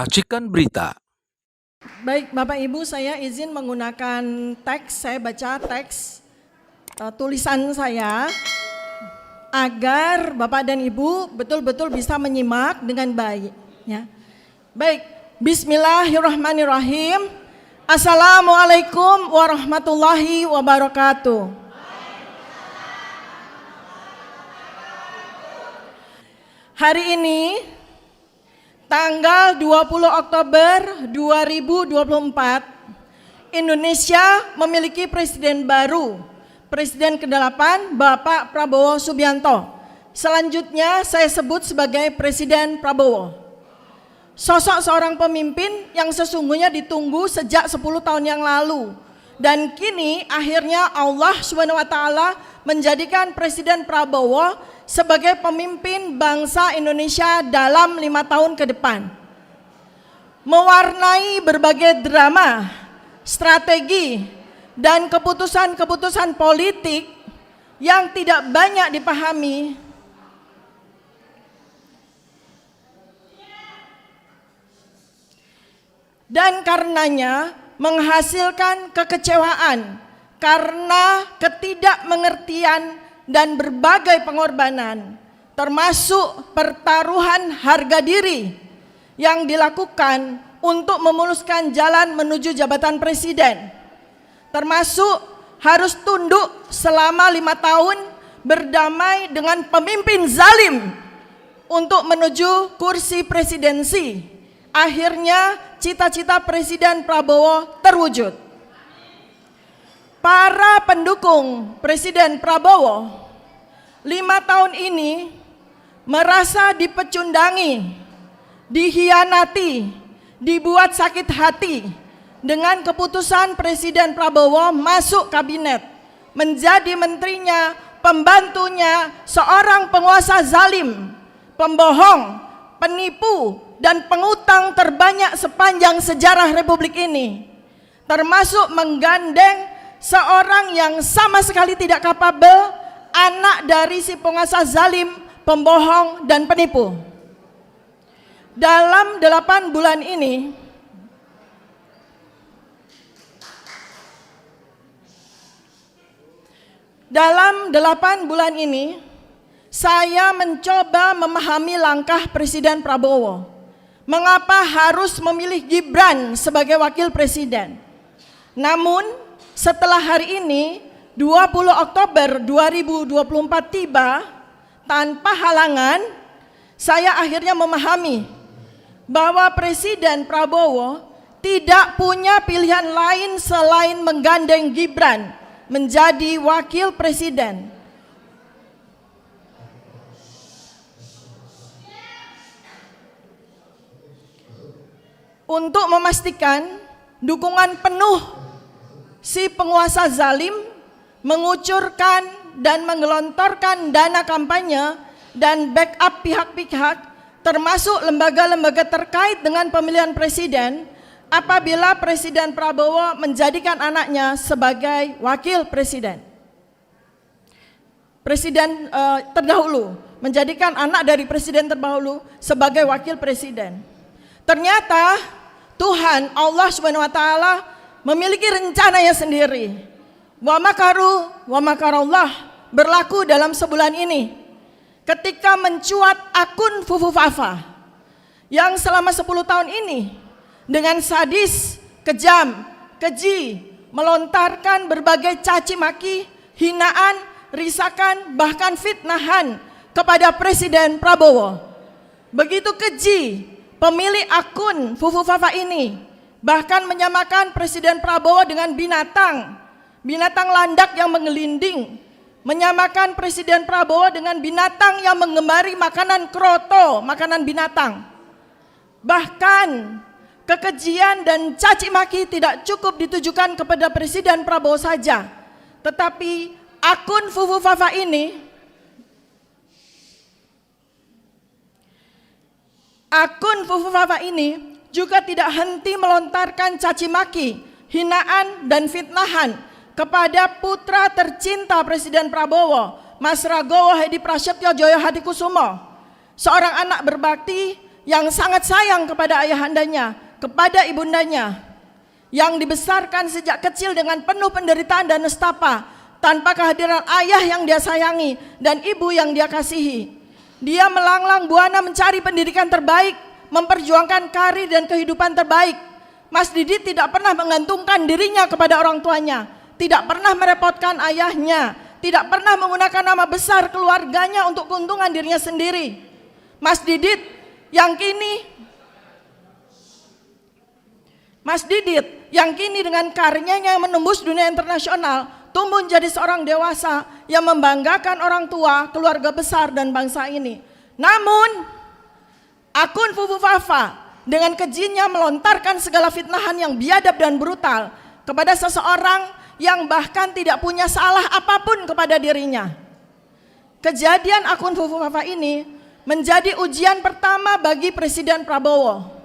Racikan Berita. Baik, Bapak Ibu, saya izin menggunakan teks, saya baca teks tulisan saya agar Bapak dan Ibu betul-betul bisa menyimak dengan baik. Ya. Baik, Bismillahirrahmanirrahim. Assalamualaikum warahmatullahi wabarakatuh. Hari ini tanggal 20 Oktober 2024, Indonesia memiliki presiden baru, Presiden ke-8 Bapak Prabowo Subianto. Selanjutnya saya sebut sebagai Presiden Prabowo. Sosok seorang pemimpin yang sesungguhnya ditunggu sejak 10 tahun yang lalu. Dan kini akhirnya Allah SWT menjadikan Presiden Prabowo sebagai pemimpin bangsa Indonesia dalam 5 tahun ke depan. Mewarnai berbagai drama, strategi, dan keputusan-keputusan politik yang tidak banyak dipahami, dan karenanya menghasilkan kekecewaan karena ketidakmengertian dan berbagai pengorbanan, termasuk pertaruhan harga diri yang dilakukan untuk memuluskan jalan menuju jabatan presiden, termasuk harus tunduk selama 5 tahun berdamai dengan pemimpin zalim untuk menuju kursi presidensi. Akhirnya cita-cita Presiden Prabowo terwujud. Para pendukung Presiden Prabowo 5 tahun ini merasa dipecundangi, dihianati, dibuat sakit hati dengan keputusan Presiden Prabowo masuk kabinet, menjadi menterinya, pembantunya seorang penguasa zalim, pembohong, penipu, dan pengutang terbanyak sepanjang sejarah Republik ini, termasuk menggandeng seorang yang sama sekali tidak kapabel, anak dari si penguasa zalim, pembohong, dan penipu. Dalam 8 bulan ini, saya mencoba memahami langkah Presiden Prabowo. Mengapa harus memilih Gibran sebagai wakil presiden? Namun, setelah hari ini, 20 Oktober 2024 tiba, tanpa halangan, saya akhirnya memahami bahwa Presiden Prabowo tidak punya pilihan lain selain menggandeng Gibran menjadi wakil presiden. Untuk memastikan dukungan penuh si penguasa zalim mengucurkan dan menggelontorkan dana kampanye dan backup pihak-pihak termasuk lembaga-lembaga terkait dengan pemilihan presiden apabila Presiden Prabowo menjadikan anaknya sebagai wakil presiden. Presiden terdahulu menjadikan anak dari presiden terdahulu sebagai wakil presiden. Ternyata Tuhan Allah SWT memiliki rencananya sendiri. Wa makaru wa makarallah berlaku dalam sebulan ini. Ketika mencuat akun Fufu Fafa yang selama 10 tahun ini dengan sadis, kejam, keji melontarkan berbagai caci maki, hinaan, risakan, bahkan fitnahan kepada Presiden Prabowo. Begitu keji pemilik akun Fufu Fafa ini bahkan menyamakan Presiden Prabowo dengan binatang landak yang menggelinding, menyamakan Presiden Prabowo dengan binatang yang menggemari makanan kroto, makanan binatang. Bahkan kekejian dan caci maki tidak cukup ditujukan kepada Presiden Prabowo saja, tetapi akun Fufu Fafa ini juga tidak henti melontarkan caci maki, hinaan, dan fitnahan kepada putra tercinta Presiden Prabowo, Mas Ragowo Hedi Prasetyo Joyo Hadikusumo, seorang anak berbakti yang sangat sayang kepada ayahandanya, kepada ibundanya, yang dibesarkan sejak kecil dengan penuh penderitaan dan nestapa, tanpa kehadiran ayah yang dia sayangi dan ibu yang dia kasihi. Dia melanglang buana mencari pendidikan terbaik, memperjuangkan karir dan kehidupan terbaik. Mas Didit tidak pernah menggantungkan dirinya kepada orang tuanya, tidak pernah merepotkan ayahnya, tidak pernah menggunakan nama besar keluarganya untuk keuntungan dirinya sendiri. Mas Didit yang kini dengan karyanya yang menembus dunia internasional, tumbuh menjadi seorang dewasa yang membanggakan orang tua, keluarga besar dan bangsa ini. Namun, akun Fufu Fafa dengan kejinya melontarkan segala fitnahan yang biadab dan brutal kepada seseorang yang bahkan tidak punya salah apapun kepada dirinya. Kejadian akun Fufu Fafa ini menjadi ujian pertama bagi Presiden Prabowo.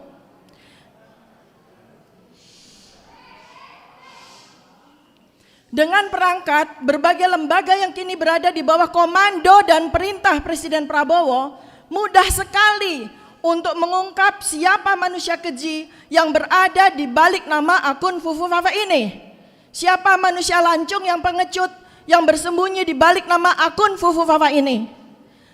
Dengan perangkat berbagai lembaga yang kini berada di bawah komando dan perintah Presiden Prabowo, mudah sekali untuk mengungkap siapa manusia keji yang berada di balik nama akun Fufu Fafa ini. Siapa manusia lancung yang pengecut yang bersembunyi di balik nama akun Fufu Fafa ini.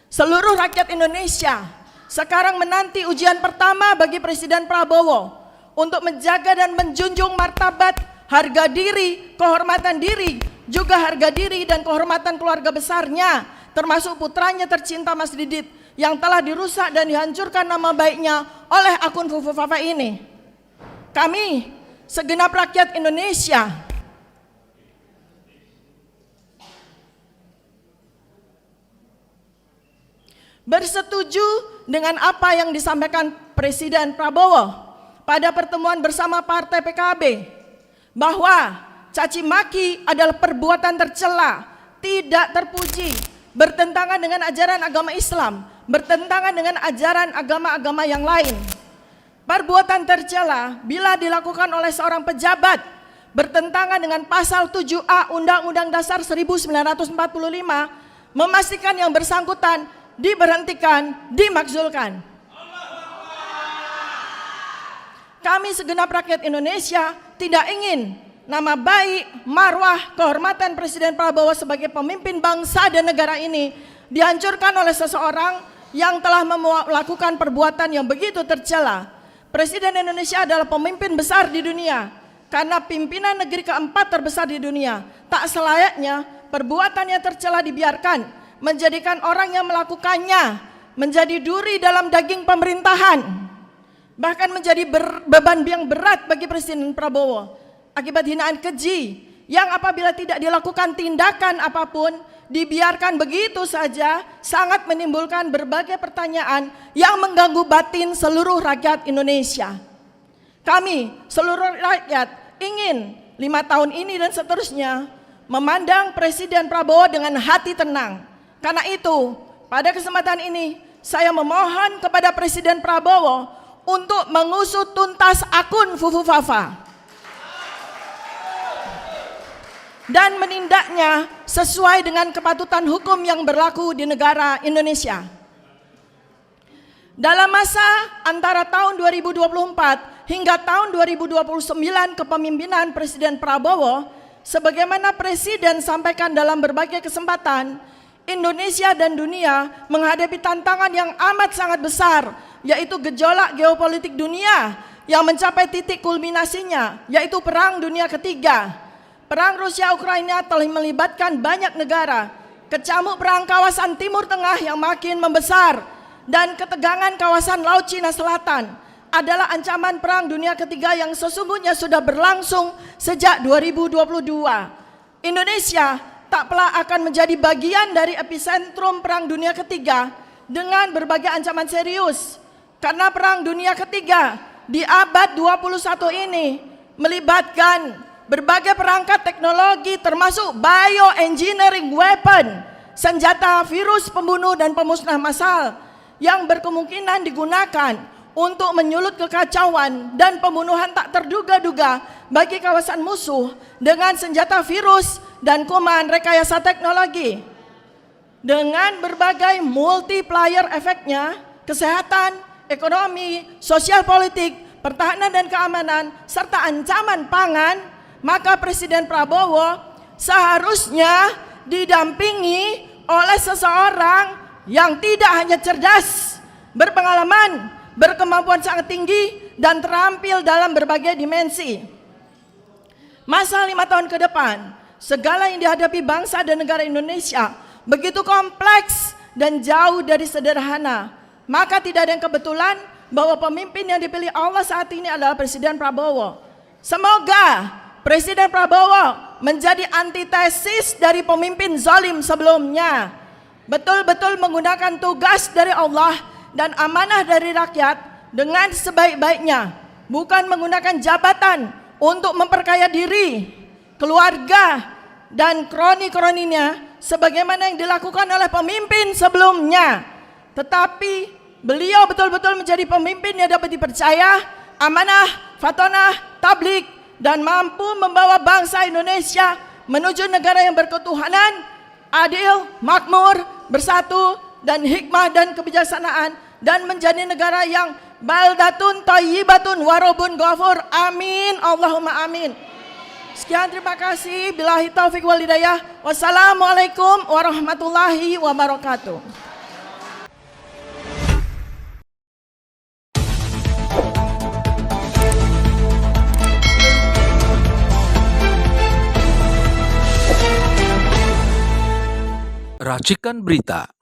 Seluruh rakyat Indonesia sekarang menanti ujian pertama bagi Presiden Prabowo untuk menjaga dan menjunjung martabat, harga diri, kehormatan diri, juga harga diri dan kehormatan keluarga besarnya, termasuk putranya tercinta Mas Didit yang telah dirusak dan dihancurkan nama baiknya oleh akun Fufu Fafa ini. Kami, segenap rakyat Indonesia, bersetuju dengan apa yang disampaikan Presiden Prabowo pada pertemuan bersama Partai PKB, bahwa caci maki adalah perbuatan tercela, tidak terpuji, bertentangan dengan ajaran agama Islam, bertentangan dengan ajaran agama-agama yang lain. Perbuatan tercela bila dilakukan oleh seorang pejabat bertentangan dengan pasal 7A Undang-Undang Dasar 1945, memastikan yang bersangkutan diberhentikan, dimakzulkan. Kami segenap rakyat Indonesia tidak ingin nama baik, marwah, kehormatan Presiden Prabowo sebagai pemimpin bangsa dan negara ini dihancurkan oleh seseorang yang telah melakukan perbuatan yang begitu tercela. Presiden Indonesia adalah pemimpin besar di dunia, karena pimpinan negeri keempat terbesar di dunia. Tak selayaknya perbuatan yang tercela dibiarkan, menjadikan orang yang melakukannya menjadi duri dalam daging pemerintahan, bahkan menjadi beban yang berat bagi Presiden Prabowo akibat hinaan keji yang apabila tidak dilakukan tindakan apapun, dibiarkan begitu saja, sangat menimbulkan berbagai pertanyaan yang mengganggu batin seluruh rakyat Indonesia. Kami seluruh rakyat ingin 5 tahun ini dan seterusnya memandang Presiden Prabowo dengan hati tenang. Karena itu, pada kesempatan ini saya memohon kepada Presiden Prabowo untuk mengusut tuntas akun Fufu Fafa dan menindaknya sesuai dengan kepatutan hukum yang berlaku di negara Indonesia. Dalam masa antara tahun 2024 hingga tahun 2029 kepemimpinan Presiden Prabowo, sebagaimana Presiden sampaikan dalam berbagai kesempatan, Indonesia dan dunia menghadapi tantangan yang amat sangat besar, yaitu gejolak geopolitik dunia yang mencapai titik kulminasinya, yaitu Perang Dunia Ketiga. Perang Rusia-Ukraina telah melibatkan banyak negara, kecamuk perang kawasan Timur Tengah yang makin membesar, dan ketegangan kawasan Laut Cina Selatan adalah ancaman Perang Dunia Ketiga yang sesungguhnya sudah berlangsung sejak 2022. Indonesia tak pelak akan menjadi bagian dari epicentrum Perang Dunia Ketiga dengan berbagai ancaman serius, karena Perang Dunia Ketiga di abad 21 ini melibatkan berbagai perangkat teknologi termasuk bioengineering weapon, senjata virus pembunuh dan pemusnah massal yang berkemungkinan digunakan untuk menyulut kekacauan dan pembunuhan tak terduga-duga bagi kawasan musuh dengan senjata virus dan kuman rekayasa teknologi. Dengan berbagai multiplier efeknya, kesehatan, ekonomi, sosial politik, pertahanan dan keamanan, serta ancaman pangan, maka Presiden Prabowo seharusnya didampingi oleh seseorang yang tidak hanya cerdas, berpengalaman, berkemampuan sangat tinggi, dan terampil dalam berbagai dimensi. Masa 5 tahun ke depan, segala yang dihadapi bangsa dan negara Indonesia begitu kompleks dan jauh dari sederhana. Maka tidak ada yang kebetulan bahwa pemimpin yang dipilih Allah saat ini adalah Presiden Prabowo. Semoga Presiden Prabowo menjadi antitesis dari pemimpin zalim sebelumnya. Betul-betul menggunakan tugas dari Allah dan amanah dari rakyat dengan sebaik-baiknya, bukan menggunakan jabatan untuk memperkaya diri, keluarga, dan kroni-kroninya sebagaimana yang dilakukan oleh pemimpin sebelumnya. Tetapi beliau betul-betul menjadi pemimpin yang dapat dipercaya, amanah, fatonah, tablik, dan mampu membawa bangsa Indonesia menuju negara yang berketuhanan, adil, makmur, bersatu, dan hikmah dan kebijaksanaan, dan menjadi negara yang baldatun thayyibatun warobun ghafur. Amin, Allahumma amin. Sekian, terima kasih. Billahi taufiq wal hidayah. Wassalamualaikum warahmatullahi wabarakatuh. Racikan Berita